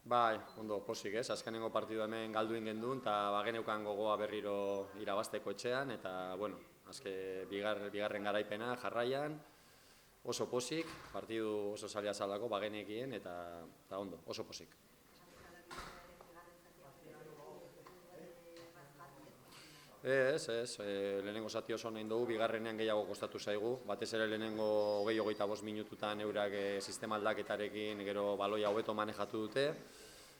Bai, ondo, posik ez, azkenengo partidu hemen galdu gendun, eta bageneukan gogoa berriro irabazteko etxean, eta, bueno, bigarren garaipena jarraian, oso posik, partidu oso zaila zalako bagenekien, eta ondo, oso posik. Lehenengo zati oso nahi dugu, bigarrenean gehiago kostatu zaigu, batez ere lehenengo 20-25 minututan eurak sistema aldaketarekin gero baloia hobeto manejatu dute,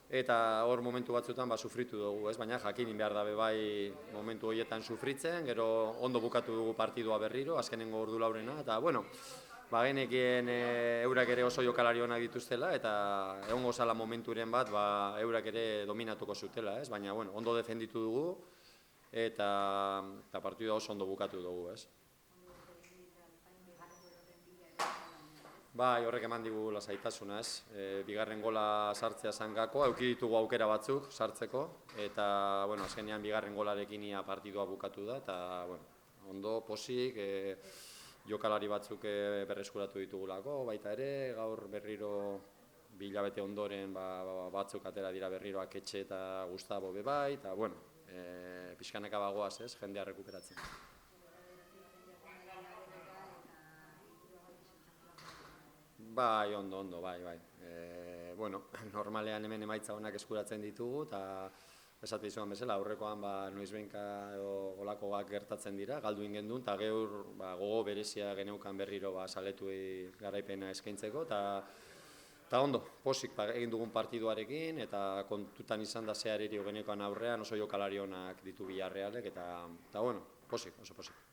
eta hor momentu batzuetan sufritu dugu, baina jakin behar dabe bai momentu horietan sufritzen, gero ondo bukatu dugu partidua berriro, azkenengo ordu laurena, eta bueno, genekien eurak ere oso jokalari onak dituztela, eta egongo zala momenturen bat eurak ere dominatuko zutela, baina bueno, ondo defenditu dugu, eta partidua oso ondo bukatu dugu, Bai, horrek eman digu lasaitasuna, bigarren gola sartzea zangako, eduki ditugu aukera batzuk sartzeko, eta, bueno, azkenean bigarren golarekin ia partidua bukatu da, eta, bueno, ondo, posik, jokalari batzuk berreskuratu ditugulako, baita ere, gaur berriro bilabete ondoren batzuk atera dira berriro Aketxe eta Gustavo bebai, eta, bueno, pixkanaka bagoaz, jendea rekuperatzen. Bai, ondo, bai. Bueno, normalean hemen emaitza honak eskuratzen ditugu, eta esate izuan bezala, aurrekoan noizbenka olakoak gertatzen dira, galdu ingen eta geur gogo berezia geneukan berriro saletuei garaipena eskaintzeko, eta ondo, posik egin dugun partiduarekin, eta kontutan izan da zehariri genekoan aurrean oso jokalari honak ditu Villarrealek, eta bueno, posik, oso posik.